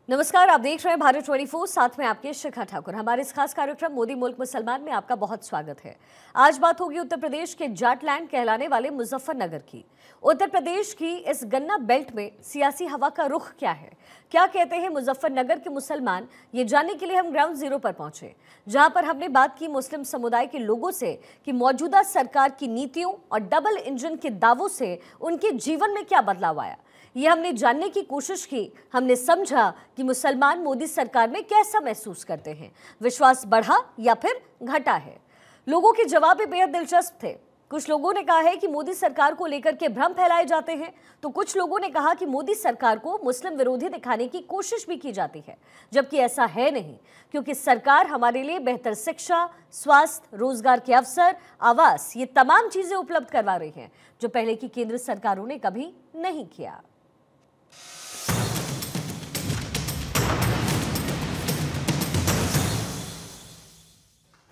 नमस्कार, आप देख रहे हैं भारत 24, साथ में आपके शिखा ठाकुर। हमारे इस खास कार्यक्रम मोदी मुल्क मुसलमान में आपका बहुत स्वागत है। आज बात होगी उत्तर प्रदेश के जाटलैंड कहलाने वाले मुजफ्फरनगर की। उत्तर प्रदेश की इस गन्ना बेल्ट में सियासी हवा का रुख क्या है, क्या कहते हैं मुजफ्फरनगर के मुसलमान, ये जानने के लिए हम ग्राउंड जीरो पर पहुंचे, जहां पर हमने बात की मुस्लिम समुदाय के लोगों से कि मौजूदा सरकार की नीतियों और डबल इंजन के दावों से उनके जीवन में क्या बदलाव आया। ये हमने जानने की कोशिश की। हमने समझा कि मुसलमान मोदी सरकार में कैसा महसूस करते हैं, विश्वास बढ़ा या फिर घटा है। लोगों के जवाब भी बेहद दिलचस्प थे। कुछ लोगों ने कहा है कि मोदी सरकार को लेकर के भ्रम फैलाए जाते हैं, तो कुछ लोगों ने कहा कि मोदी सरकार को मुस्लिम विरोधी दिखाने की कोशिश भी की जाती है, जबकि ऐसा है नहीं, क्योंकि सरकार हमारे लिए बेहतर शिक्षा, स्वास्थ्य, रोजगार के अवसर, आवास, ये तमाम चीजें उपलब्ध करवा रही है जो पहले की केंद्र सरकारों ने कभी नहीं किया।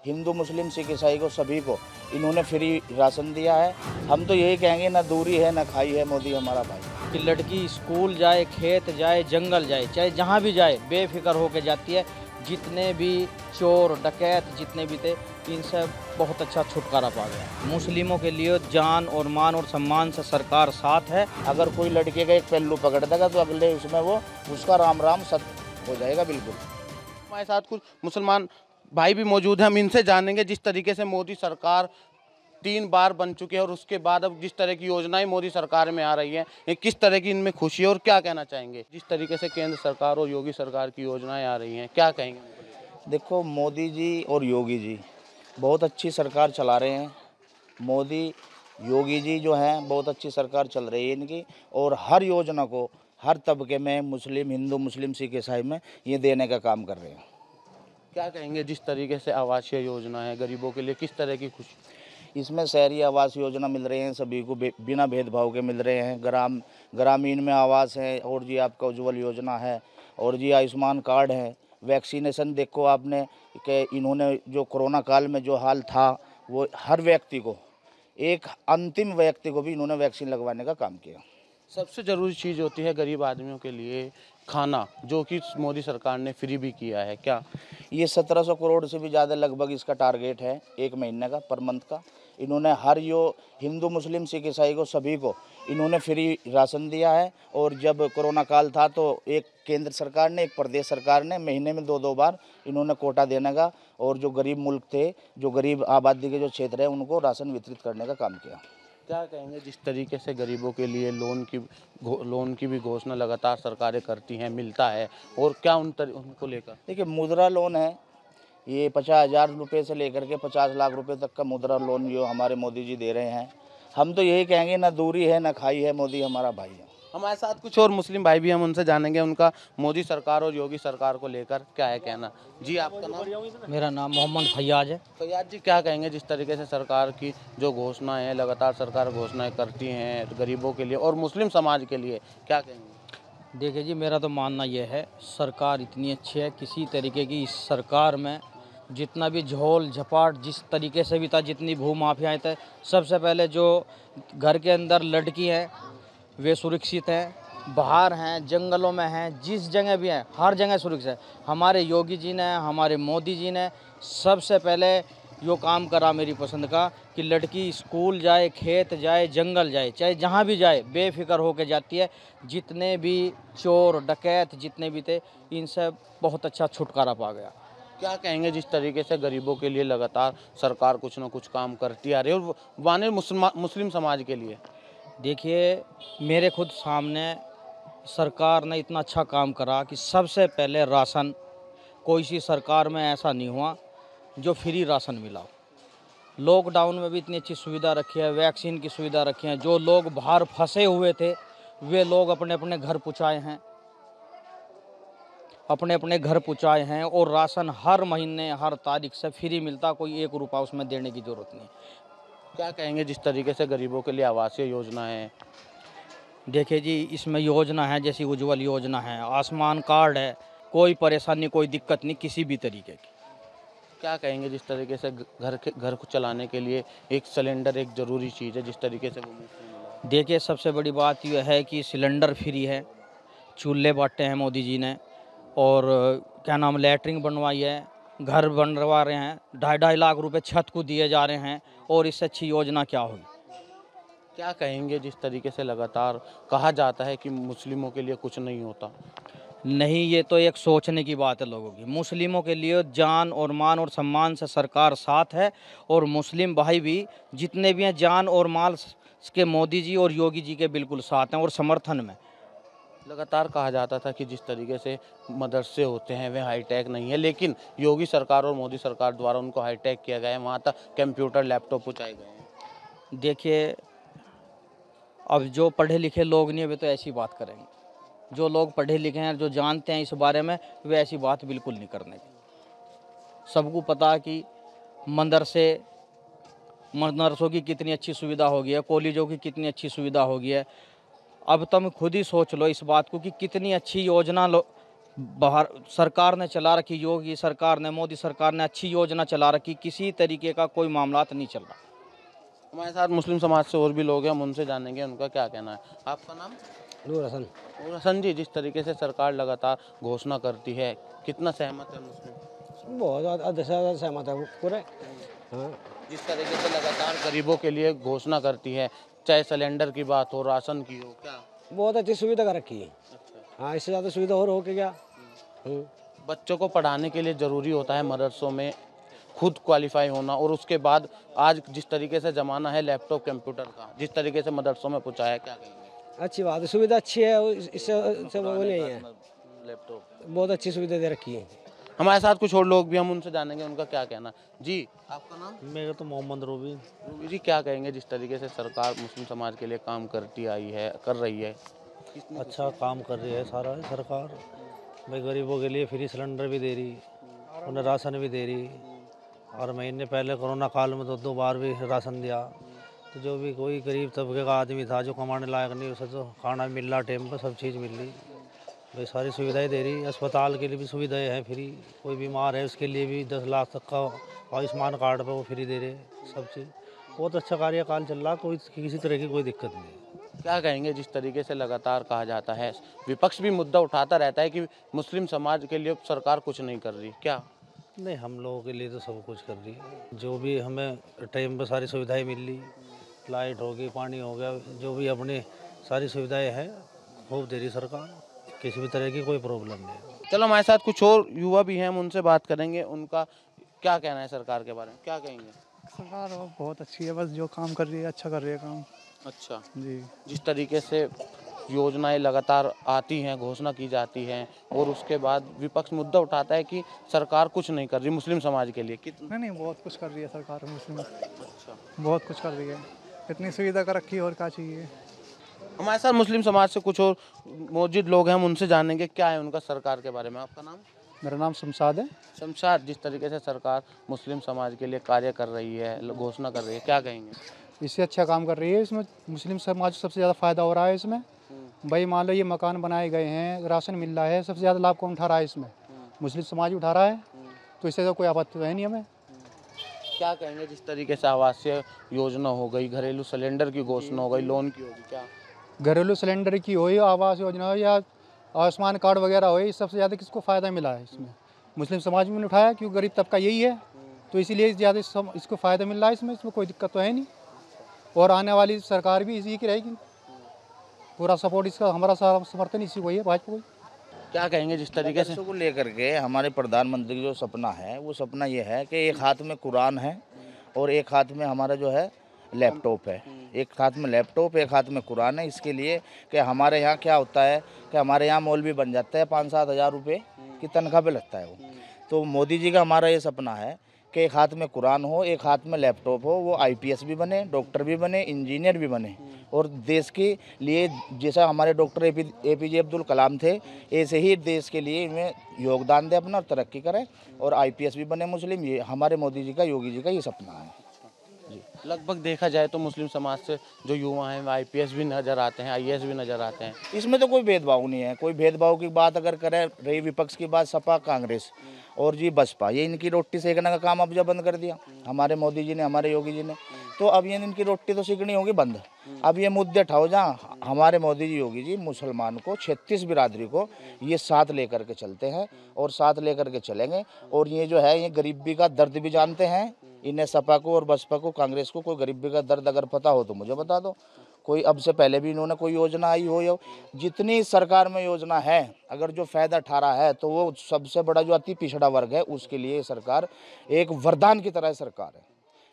हिंदू मुस्लिम सिख ईसाई को सभी को इन्होंने फ्री राशन दिया है। हम तो यही कहेंगे, ना दूरी है ना खाई है, मोदी हमारा भाई। कि लड़की स्कूल जाए, खेत जाए, जंगल जाए, चाहे जहाँ भी जाए बेफिक्र होकर जाती है। जितने भी चोर डकैत जितने भी थे, इनसे बहुत अच्छा छुटकारा पा गया। मुस्लिमों के लिए जान और मान और सम्मान से सरकार साथ है। अगर कोई लड़के का एक पहलू पकड़ देगा तो अगले उसमें वो उसका राम राम सत्य हो जाएगा। बिल्कुल हमारे साथ कुछ मुसलमान भाई भी मौजूद हैं, हम इनसे जानेंगे जिस तरीके से मोदी सरकार 3 बार बन चुकी है और उसके बाद अब जिस तरह की योजनाएं मोदी सरकार में आ रही हैं, ये किस तरह की इनमें खुशी है और क्या कहना चाहेंगे। जिस तरीके से केंद्र सरकार और योगी सरकार की योजनाएं आ रही हैं, क्या कहेंगे। देखो, मोदी जी और योगी जी बहुत अच्छी सरकार चला रहे हैं। मोदी योगी जी जो हैं बहुत अच्छी सरकार चल रही है इनकी, और हर योजना को हर तबके में मुस्लिम हिंदू मुस्लिम सिख ईसाई में ये देने का काम कर रहे हैं। क्या कहेंगे जिस तरीके से आवासीय योजना है गरीबों के लिए, किस तरह की खुशी। इसमें शहरी आवास योजना मिल रहे हैं सभी को, बिना भेदभाव के मिल रहे हैं। ग्रामीण में आवास है, और जी आपका उज्ज्वल योजना है, और जी आयुष्मान कार्ड है। वैक्सीनेशन देखो आपने कि इन्होंने जो कोरोना काल में जो हाल था, वो हर व्यक्ति को, एक अंतिम व्यक्ति को भी इन्होंने वैक्सीन लगवाने का काम किया। सबसे ज़रूरी चीज़ होती है गरीब आदमियों के लिए खाना, जो कि मोदी सरकार ने फ्री भी किया है। क्या ये 1700 करोड़ से भी ज़्यादा लगभग इसका टारगेट है, एक महीने का, पर मंथ का। इन्होंने हर हिंदू मुस्लिम सिख ईसाई को सभी को इन्होंने फ्री राशन दिया है। और जब कोरोना काल था तो एक केंद्र सरकार ने, एक प्रदेश सरकार ने महीने में 2-2 बार इन्होंने कोटा देने का, और जो गरीब मुल्क थे, जो गरीब आबादी के जो क्षेत्र है, उनको राशन वितरित करने का काम किया। क्या कहेंगे जिस तरीके से गरीबों के लिए लोन की भी घोषणा लगातार सरकारें करती हैं, मिलता है, और क्या उनको लेकर। देखिए, मुद्रा लोन है, ये 50,000 रुपये से लेकर के 50 लाख रुपए तक का मुद्रा लोन जो हमारे मोदी जी दे रहे हैं। हम तो यही कहेंगे, ना दूरी है ना खाई है, मोदी हमारा भाई है। हमारे साथ कुछ और मुस्लिम भाई भी, हम उनसे जानेंगे उनका मोदी सरकार और योगी सरकार को लेकर क्या है कहना। जी, आपका नाम। मेरा नाम मोहम्मद फैयाज है। फैयाज जी, क्या कहेंगे जिस तरीके से सरकार की जो घोषणाएं हैं, लगातार सरकार घोषणाएं करती हैं गरीबों के लिए और मुस्लिम समाज के लिए, क्या कहेंगे। देखिए जी, मेरा तो मानना यह है, सरकार इतनी अच्छी है, किसी तरीके की इस सरकार में जितना भी झोल झपाट जिस तरीके से भी था, जितनी भू माफियाएँ थे, सबसे पहले जो घर के अंदर लड़की हैं वे सुरक्षित हैं, बाहर हैं, जंगलों में हैं, जिस जगह भी हैं, हर जगह सुरक्षित है। हमारे योगी जी ने, हमारे मोदी जी ने सबसे पहले यो काम करा मेरी पसंद का, कि लड़की स्कूल जाए, खेत जाए, जंगल जाए, चाहे जहाँ भी जाए बेफिक्र होकर जाती है। जितने भी चोर डकैत जितने भी थे, इनसे बहुत अच्छा छुटकारा पा गया। क्या कहेंगे जिस तरीके से गरीबों के लिए लगातार सरकार कुछ न कुछ काम करती आ रही है, और वाने मुस्लिम समाज के लिए। देखिए, मेरे खुद सामने सरकार ने इतना अच्छा काम करा कि सबसे पहले राशन, कोई सी सरकार में ऐसा नहीं हुआ जो फ्री राशन मिला। लॉकडाउन में भी इतनी अच्छी सुविधा रखी है, वैक्सीन की सुविधा रखी है। जो लोग बाहर फंसे हुए थे, वे लोग अपने अपने घर पहुँचाए हैं, और राशन हर महीने हर तारीख से फ्री मिलता, कोई 1 रुपया उसमें देने की ज़रूरत नहीं। क्या कहेंगे जिस तरीके से गरीबों के लिए आवासीय योजना है। देखिए जी, इसमें योजना है जैसी उज्ज्वल योजना है, आयुष्मान कार्ड है, कोई परेशानी कोई दिक्कत नहीं किसी भी तरीके की। क्या कहेंगे जिस तरीके से घर को चलाने के लिए एक सिलेंडर एक ज़रूरी चीज़ है, जिस तरीके से वो मुफ्त में मिला। देखिए, सबसे बड़ी बात यह है कि सिलेंडर फ्री है, चूल्हे बांटे हैं मोदी जी ने, और क्या नाम लैटरिन बनवाई है, घर बनवा रहे हैं, 2.5 लाख रुपए छत को दिए जा रहे हैं, और इससे अच्छी योजना क्या होगी। क्या कहेंगे जिस तरीके से लगातार कहा जाता है कि मुस्लिमों के लिए कुछ नहीं होता। नहीं, ये तो एक सोचने की बात है लोगों की। मुस्लिमों के लिए जान और मान और सम्मान से सरकार साथ है, और मुस्लिम भाई भी जितने भी हैं जान और माल के मोदी जी और योगी जी के बिल्कुल साथ हैं और समर्थन में। लगातार कहा जाता था कि जिस तरीके से मदरसे होते हैं वे हाईटेक नहीं है, लेकिन योगी सरकार और मोदी सरकार द्वारा उनको हाईटेक किया गया है, वहाँ तक कंप्यूटर लैपटॉप पहुँचाए गए हैं। देखिए, अब जो पढ़े लिखे लोग नहीं है वे तो ऐसी बात करेंगे, जो लोग पढ़े लिखे हैं, जो जानते हैं इस बारे में, वे ऐसी बात बिल्कुल नहीं करने की। सबको पता है कि मदरसों की कितनी अच्छी सुविधा हो गई है, कॉलेजों की कितनी अच्छी सुविधा हो गई है। अब तुम खुद ही सोच लो इस बात को कि कितनी अच्छी योजना बाहर सरकार ने चला रखी, योगी सरकार ने, मोदी सरकार ने अच्छी योजना चला रखी, किसी तरीके का कोई मामला नहीं चल रहा। हमारे साथ मुस्लिम समाज से और भी लोग हैं, हम उनसे जानेंगे उनका क्या कहना है। आपका नाम? नूर हसन। नूर हसन जी, जिस तरीके से सरकार लगातार घोषणा करती है, कितना सहमत है मुस्लिम? बहुत ज़्यादा सहमत है वो पूरे। हाँ, जिस तरीके से लगातार गरीबों के लिए घोषणा करती है, चाहे सिलेंडर की बात हो, राशन की हो, क्या बहुत अच्छी सुविधा कर रखी है। अच्छा। हाँ, इससे ज़्यादा सुविधा और हो के क्या। बच्चों को पढ़ाने के लिए ज़रूरी होता है मदरसों में खुद क्वालिफाई होना, और उसके बाद आज जिस तरीके से ज़माना है लैपटॉप कंप्यूटर का, जिस तरीके से मदरसों में पहुँचाया, क्या कहेंगे? अच्छी बात है, सुविधा अच्छी है, इससे वो नहीं है, लैपटॉप बहुत अच्छी सुविधा दे रखी है। हमारे साथ कुछ और लोग भी, हम उनसे जानेंगे उनका क्या कहना। जी, आपका नाम? मेरा तो मोहम्मद रूबी। रूबी जी, क्या कहेंगे जिस तरीके से सरकार मुस्लिम समाज के लिए काम करती आई है, कर रही है? अच्छा काम कर रही है सारा सरकार भाई, गरीबों के लिए फ्री सिलेंडर भी दे रही, उन्हें राशन भी दे रही, और महीने पहले कोरोना काल में तो 2 बार भी राशन दिया। तो जो भी कोई गरीब तबके का आदमी था जो कमाने लायक नहीं, उसे तो खाना मिल रहा टाइम पर, सब चीज़ मिल रही भाई, सारी सुविधाएं दे रही। अस्पताल के लिए भी सुविधाएं हैं फ्री, कोई बीमार है उसके लिए भी 10 लाख तक का आयुष्मान कार्ड पर वो फ्री दे रहे, सब चीज़। बहुत अच्छा कार्यकाल चल रहा, कोई किसी तरह की कोई दिक्कत नहीं। क्या कहेंगे जिस तरीके से लगातार कहा जाता है, विपक्ष भी मुद्दा उठाता रहता है कि मुस्लिम समाज के लिए सरकार कुछ नहीं कर रही, क्या? नहीं, हम लोगों के लिए तो सब कुछ कर रही है, जो भी हमें टाइम पर सारी सुविधाएं मिल रही, लाइट हो गई, पानी हो गया, जो भी अपनी सारी सुविधाएं हैं खूब दे रही सरकार, किसी भी तरह की कोई प्रॉब्लम नहीं है। चलो, हमारे साथ कुछ और युवा भी हैं, हम उनसे बात करेंगे, उनका क्या कहना है सरकार के बारे में, क्या कहेंगे? सरकार बहुत अच्छी है, बस जो काम कर रही है अच्छा कर रही है काम। अच्छा जी, जिस तरीके से योजनाएं लगातार आती हैं, घोषणा की जाती हैं, और उसके बाद विपक्ष मुद्दा उठाता है कि सरकार कुछ नहीं कर रही मुस्लिम समाज के लिए, कितना? नहीं बहुत कुछ कर रही है सरकार मुस्लिम, अच्छा, बहुत कुछ कर रही है, इतनी सुविधा कर रखी है, और क्या चाहिए। हमारे साथ मुस्लिम समाज से कुछ और मौजूद लोग हैं, हम उनसे जानेंगे क्या है उनका सरकार के बारे में। आपका नाम? मेरा नाम शमशाद है। शमशाद, जिस तरीके से सरकार मुस्लिम समाज के लिए कार्य कर रही है, घोषणा कर रही है, क्या कहेंगे? इससे अच्छा काम कर रही है, इसमें मुस्लिम समाज को सबसे ज़्यादा फ़ायदा हो रहा है इसमें। भाई मान लो ये मकान बनाए गए हैं, राशन मिल रहा है, सबसे ज़्यादा लाभ कौन उठा रहा है इसमें? मुस्लिम समाज ही उठा रहा है, तो इससे तो कोई आपत्ति तो है नहीं हमें। क्या कहेंगे जिस तरीके से आवासीय योजना हो गई, घरेलू सिलेंडर की घोषणा हो गई, लोन की होगी, क्या? घरेलू सिलेंडर की हो, आवास योजना हो, या आयुष्मान कार्ड वगैरह हो, इस सबसे ज़्यादा किसको फ़ायदा मिला है इसमें? मुस्लिम समाज में उठाया, क्योंकि गरीब तबका यही है, तो इसीलिए ज़्यादा इसको फ़ायदा मिल रहा है इसमें कोई दिक्कत तो है नहीं। और आने वाली सरकार भी इसी की रहेगी, पूरा सपोर्ट इसका, हमारा सारा समर्थन इसी को ही है, भाजपा को। क्या कहेंगे जिस तरीके से को लेकर के हमारे प्रधानमंत्री की जो सपना है, वो सपना ये है कि एक हाथ में कुरान है और एक हाथ में हमारा जो है लैपटॉप है। एक हाथ में लैपटॉप, एक हाथ में कुरान है। इसके लिए कि हमारे यहाँ क्या होता है कि हमारे यहाँ मौलवी बन जाता है, 5-7 हज़ार रुपये की तनख्वाह पे लगता है वो। तो मोदी जी का हमारा ये सपना है कि एक हाथ में कुरान हो, एक हाथ में लैपटॉप हो, वो IPS भी बने, डॉक्टर भी बने, इंजीनियर भी बने, और देश के लिए जैसा हमारे डॉक्टर APJ अब्दुल कलाम थे, ऐसे ही देश के लिए इनमें योगदान दे अपना और तरक्की करें, और IPS भी बने मुस्लिम। ये हमारे मोदी जी का, योगी जी का ये सपना है। लगभग देखा जाए तो मुस्लिम समाज से जो युवा हैं वो IPS भी नज़र आते हैं, IAS भी नज़र आते हैं। इसमें तो कोई भेदभाव नहीं है। कोई भेदभाव की बात अगर करें, रही विपक्ष की बात, सपा, कांग्रेस और जी बसपा, ये इनकी रोटी सेकने का काम अब जब बंद कर दिया हमारे मोदी जी ने, हमारे योगी जी ने, तो अब ये इनकी रोटी तो सिकनी होगी बंद। अब ये मुद्दे उठाओ जहाँ हमारे मोदी जी योगी जी मुसलमान को 36 बिरादरी को ये साथ लेकर के चलते हैं और साथ लेकर के चलेंगे। और ये जो है ये गरीबी का दर्द भी जानते हैं। इन्हें सपा को और बसपा को कांग्रेस को कोई गरीबी का दर्द अगर पता हो तो मुझे बता दो। कोई अब से पहले भी इन्होंने कोई योजना आई हो या जितनी सरकार में योजना है अगर जो फ़ायदा उठा रहा है तो वो सबसे बड़ा जो अति पिछड़ा वर्ग है उसके लिए सरकार एक वरदान की तरह सरकार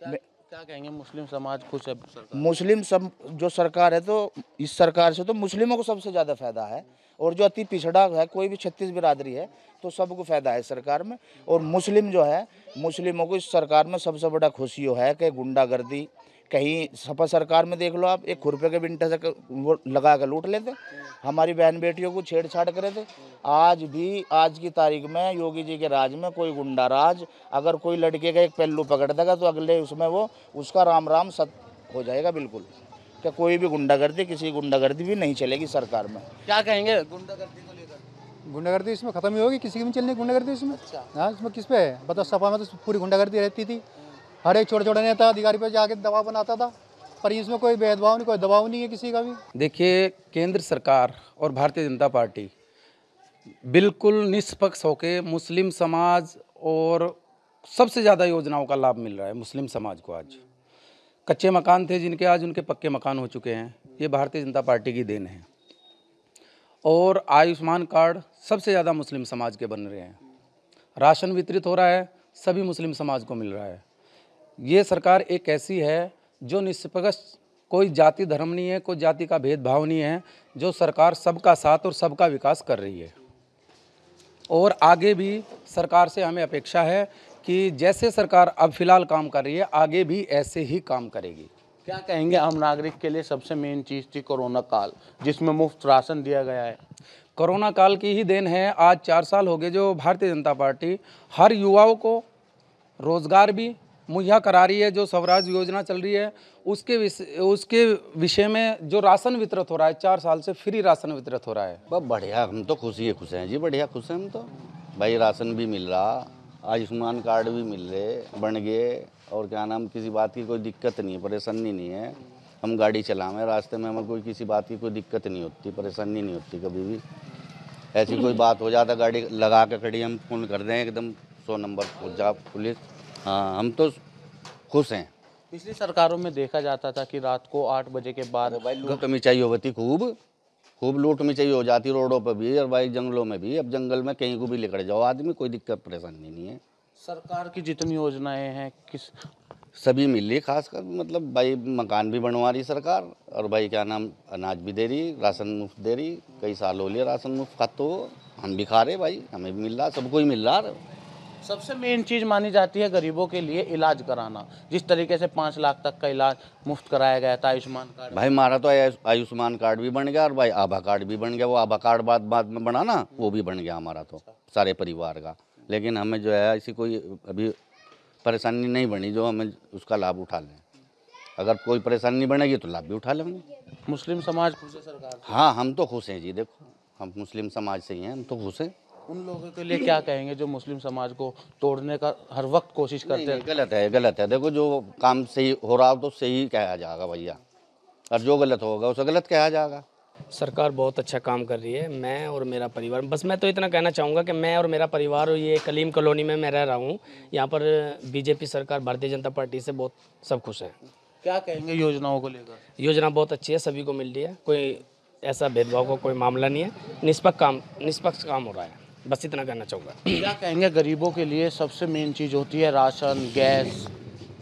है। क्या कहेंगे, मुस्लिम समाज खुश है सरकार? मुस्लिम सब जो सरकार है तो इस सरकार से तो मुस्लिमों को सबसे ज़्यादा फायदा है। और जो अति पिछड़ा है कोई भी 36 बिरादरी है तो सबको फायदा है सरकार में। और मुस्लिम जो है मुस्लिमों को इस सरकार में सबसे बड़ा खुशी है कि गुंडागर्दी कहीं सपा सरकार में देख लो आप 1 रुपये के बिंटे से वो लगा कर लूट लेते, हमारी बहन बेटियों को छेड़छाड़ करे थे। आज भी आज की तारीख में योगी जी के राज में कोई गुंडा राज अगर कोई लड़के का एक पहलू पकड़ देगा तो अगले उसमें वो उसका राम राम सत हो जाएगा बिल्कुल। क्या कोई भी गुंडागर्दी किसी गुंडागर्दी भी नहीं चलेगी सरकार में। क्या कहेंगे गुंडागर्दी को लेकर? गुंडागर्दी इसमें ख़त्म ही होगी, किसी की भी चलनी गुंडागर्दी इसमें। हाँ, इसमें किस पे है बताओ? सपा में तो पूरी गुंडागर्दी रहती थी, हर एक छोटे छोटे नेता अधिकारी पे जाके दबाव बनाता था, पर इसमें कोई भेदभाव नहीं, कोई दबाव नहीं है किसी का भी। देखिए, केंद्र सरकार और भारतीय जनता पार्टी बिल्कुल निष्पक्ष होकर मुस्लिम समाज और सबसे ज़्यादा योजनाओं का लाभ मिल रहा है मुस्लिम समाज को। आज कच्चे मकान थे जिनके आज उनके पक्के मकान हो चुके हैं, ये भारतीय जनता पार्टी की देन है। और आयुष्मान कार्ड सबसे ज़्यादा मुस्लिम समाज के बन रहे हैं, राशन वितरित हो रहा है, सभी मुस्लिम समाज को मिल रहा है। ये सरकार एक ऐसी है जो निष्पक्ष, कोई जाति धर्म नहीं है, कोई जाति का भेदभाव नहीं है, जो सरकार सबका साथ और सबका विकास कर रही है। और आगे भी सरकार से हमें अपेक्षा है कि जैसे सरकार अब फिलहाल काम कर रही है आगे भी ऐसे ही काम करेगी। क्या कहेंगे, आम नागरिक के लिए सबसे मेन चीज़ थी कोरोना काल जिसमें मुफ्त राशन दिया गया है। कोरोना काल की ही देन है। आज 4 साल हो गए जो भारतीय जनता पार्टी हर युवाओं को रोजगार भी मुहैया करा रही है। जो स्वराज योजना चल रही है उसके विषय में जो राशन वितरित हो रहा है, 4 साल से फ्री राशन वितरित हो रहा है। बहुत बढ़िया, हम तो खुश हैं जी, बढ़िया खुश हैं हम तो भाई। राशन भी मिल रहा, आयुष्मान कार्ड भी मिल रहे, बन गए, और क्या नाम, किसी बात की कोई दिक्कत नहीं है, परेशानी नहीं है। हम गाड़ी चलाएं रास्ते में हमें कोई किसी बात की कोई दिक्कत नहीं होती, परेशानी नहीं होती। कभी भी ऐसी कोई बात हो जाता गाड़ी लगा के खड़ी हम फ़ोन कर दें एकदम 100 नंबर पहुँच जा पुलिस। हाँ, हम तो खुश हैं। पिछली सरकारों में देखा जाता था कि रात को 8 बजे के बाद भाई लूट मिचाई होती, खूब लूट मिचाई हो जाती रोडों पर भी और भाई जंगलों में भी। अब जंगल में कहीं को भी लेकर जाओ आदमी, कोई दिक्कत परेशानी नहीं है। सरकार की जितनी योजनाएं हैं किस सभी मिल रही, खासकर मतलब भाई मकान भी बनवा रही सरकार, और भाई क्या नाम अनाज भी दे रही, राशन मुफ्त दे रही। कई साल हो लिया राशन मुफ्त खाते हो, हम भी खा रहे भाई, हमें भी मिल रहा, सबको ही मिल रहा। सबसे मेन चीज़ मानी जाती है गरीबों के लिए इलाज कराना। जिस तरीके से 5 लाख तक का इलाज मुफ्त कराया गया था आयुष्मान कार्ड। भाई हमारा तो आयुष्मान कार्ड भी बन गया और भाई आभा कार्ड भी बन गया। वो आभा कार्ड बाद में बना ना, वो भी बन गया हमारा तो सारे परिवार का। लेकिन हमें जो है ऐसी कोई अभी परेशानी नहीं बनी जो हमें उसका लाभ उठा लें। अगर कोई परेशानी बनेगी तो लाभ भी उठा लेंगे। मुस्लिम समाज खुश है सरकार? हाँ, हम तो खुश हैं जी। देखो, हम मुस्लिम समाज से ही हैं, हम तो खुश हैं। उन लोगों के लिए क्या कहेंगे जो मुस्लिम समाज को तोड़ने का हर वक्त कोशिश करते हैं? गलत है। देखो, जो काम सही हो रहा हो तो सही कहा जाएगा भैया, और जो गलत होगा उसे गलत कहा जाएगा। सरकार बहुत अच्छा काम कर रही है। मैं और मेरा परिवार, बस मैं तो इतना कहना चाहूँगा कि मैं और मेरा परिवार ये कलीम कॉलोनी में मैं रह रहा हूँ, यहाँ पर बीजेपी सरकार भारतीय जनता पार्टी से बहुत सब खुश हैं। क्या कहेंगे योजनाओं को लेकर? योजना बहुत अच्छी है, सभी को मिल रही है, कोई ऐसा भेदभाव का कोई मामला नहीं है, निष्पक्ष काम हो रहा है, बस इतना कहना चाहूँगा। क्या कहेंगे, गरीबों के लिए सबसे मेन चीज़ होती है राशन, गैस,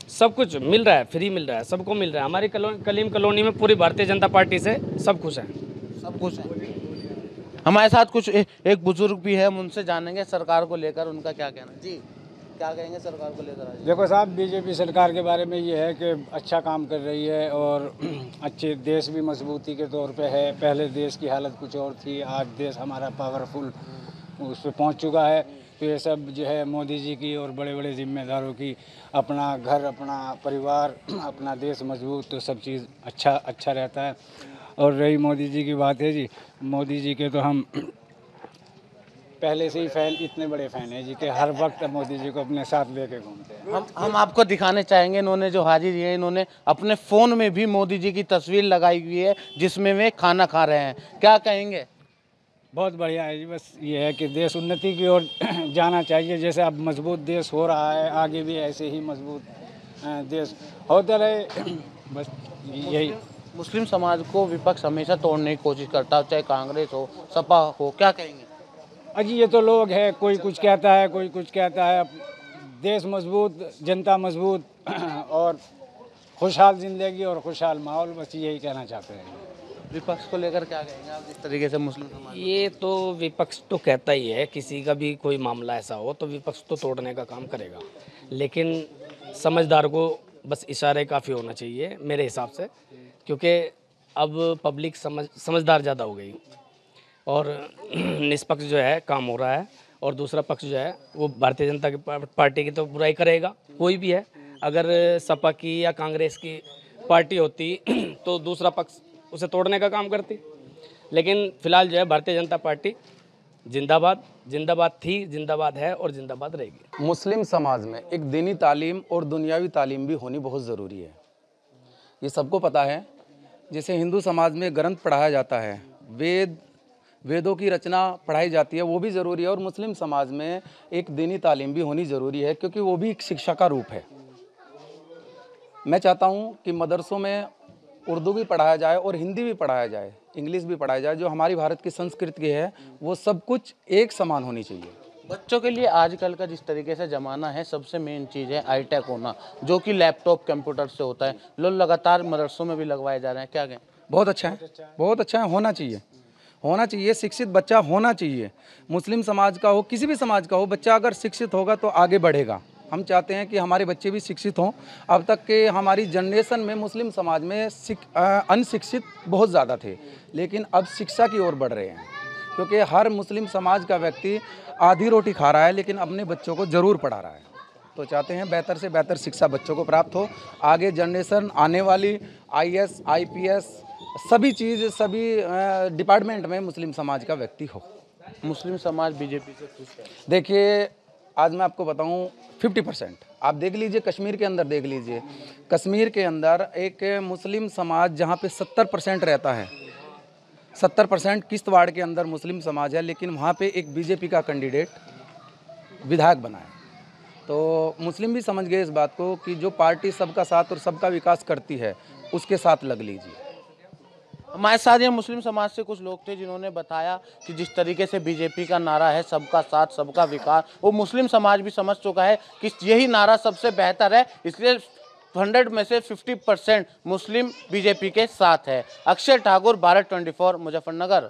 सब कुछ मिल रहा है, फ्री मिल रहा है, सबको मिल रहा है। हमारी कलीम कॉलोनी में पूरी भारतीय जनता पार्टी से सब खुश हैं। सब कुछ है। हमारे साथ कुछ एक बुजुर्ग भी है, हम उनसे जानेंगे सरकार को लेकर उनका क्या कहना है। जी, क्या कहेंगे सरकार को लेकर? देखो साहब, बीजेपी सरकार के बारे में ये है कि अच्छा काम कर रही है और अच्छे देश भी मजबूती के तौर पे है। पहले देश की हालत कुछ और थी, आज देश हमारा पावरफुल उस पर पहुँच चुका है। तो ये सब जो है मोदी जी की और बड़े बड़े जिम्मेदारों की, अपना घर, अपना परिवार, अपना देश मजबूत, तो सब चीज़ अच्छा रहता है। और रही मोदी जी की बात है जी, मोदी जी के तो हम पहले से ही फैन, इतने बड़े फैन हैं जी कि हर वक्त मोदी जी को अपने साथ लेके घूमते हैं। हम आपको दिखाने चाहेंगे, इन्होंने जो हाजिर है, इन्होंने अपने फ़ोन में भी मोदी जी की तस्वीर लगाई हुई है जिसमें वे खाना खा रहे हैं। क्या कहेंगे? बहुत बढ़िया है जी। बस ये है कि देश उन्नति की ओर जाना चाहिए। जैसे अब मजबूत देश हो रहा है, आगे भी ऐसे ही मजबूत देश होता रहे। बस यही। मुस्लिम समाज को विपक्ष हमेशा तोड़ने की कोशिश करता है, चाहे कांग्रेस हो, सपा हो। क्या कहेंगे? अजी ये तो लोग हैं, कोई कुछ कहता है, कोई कुछ कहता है। देश मजबूत, जनता मजबूत और खुशहाल ज़िंदगी और खुशहाल माहौल, बस यही कहना चाहते हैं। विपक्ष को लेकर क्या कहेंगे आप, जिस तरीके से मुस्लिम समाज? ये तो विपक्ष तो कहता ही है, किसी का भी कोई मामला ऐसा हो तो विपक्ष तो तोड़ने का काम करेगा, लेकिन समझदार को बस इशारे काफ़ी होना चाहिए मेरे हिसाब से, क्योंकि अब पब्लिक समझदार ज़्यादा हो गई और निष्पक्ष जो है काम हो रहा है, और दूसरा पक्ष जो है वो भारतीय जनता पार्टी की तो बुराई करेगा, कोई भी है। अगर सपा की या कांग्रेस की पार्टी होती तो दूसरा पक्ष उसे तोड़ने का काम करती, लेकिन फिलहाल जो है भारतीय जनता पार्टी जिंदाबाद, जिंदाबाद थी, जिंदाबाद है और जिंदाबाद रहेगी। मुस्लिम समाज में एक दीनी तालीम और दुनियावी तालीम भी होनी बहुत ज़रूरी है, ये सबको पता है। जैसे हिंदू समाज में ग्रंथ पढ़ाया जाता है, वेदों की रचना पढ़ाई जाती है, वो भी ज़रूरी है। और मुस्लिम समाज में एक दीनी तालीम भी होनी ज़रूरी है, क्योंकि वो भी एक शिक्षा का रूप है। मैं चाहता हूँ कि मदरसों में उर्दू भी पढ़ाया जाए और हिंदी भी पढ़ाया जाए, इंग्लिश भी पढ़ाया जाए। जो हमारी भारत की संस्कृति है वो सब कुछ एक समान होनी चाहिए। बच्चों के लिए आजकल का जिस तरीके से ज़माना है, सबसे मेन चीज़ है हाईटेक होना, जो कि लैपटॉप कंप्यूटर से होता है। लोग लगातार मदरसों में भी लगवाए जा रहे हैं। क्या कहें? बहुत अच्छा है, बहुत अच्छा है, होना चाहिए, होना चाहिए। शिक्षित बच्चा होना चाहिए, मुस्लिम समाज का हो, किसी भी समाज का हो। बच्चा अगर शिक्षित होगा तो आगे बढ़ेगा। हम चाहते हैं कि हमारे बच्चे भी शिक्षित हों। अब तक के हमारी जनरेशन में मुस्लिम समाज में अनशिक्षित बहुत ज़्यादा थे, लेकिन अब शिक्षा की ओर बढ़ रहे हैं, क्योंकि हर मुस्लिम समाज का व्यक्ति आधी रोटी खा रहा है लेकिन अपने बच्चों को ज़रूर पढ़ा रहा है। तो चाहते हैं बेहतर से बेहतर शिक्षा बच्चों को प्राप्त हो। आगे जनरेशन आने वाली IAS IPS सभी चीज़, सभी डिपार्टमेंट में मुस्लिम समाज का व्यक्ति हो। मुस्लिम समाज बीजेपी से खुश है? देखिए, आज मैं आपको बताऊं 50%। आप देख लीजिए, कश्मीर के अंदर देख लीजिए, कश्मीर के अंदर एक मुस्लिम समाज जहां पे 70% रहता है, 70% किश्तवाड़ के अंदर मुस्लिम समाज है, लेकिन वहां पे एक बीजेपी का कैंडिडेट विधायक बना है। तो मुस्लिम भी समझ गए इस बात को कि जो पार्टी सबका साथ और सबका विकास करती है उसके साथ लग लीजिए। हमारे साथ ये मुस्लिम समाज से कुछ लोग थे जिन्होंने बताया कि जिस तरीके से बीजेपी का नारा है सबका साथ सबका विकास, वो मुस्लिम समाज भी समझ चुका है कि यही नारा सबसे बेहतर है, इसलिए 100 में से 50% मुस्लिम बीजेपी के साथ है। अक्षय ठाकुर, भारत 24, मुजफ्फरनगर।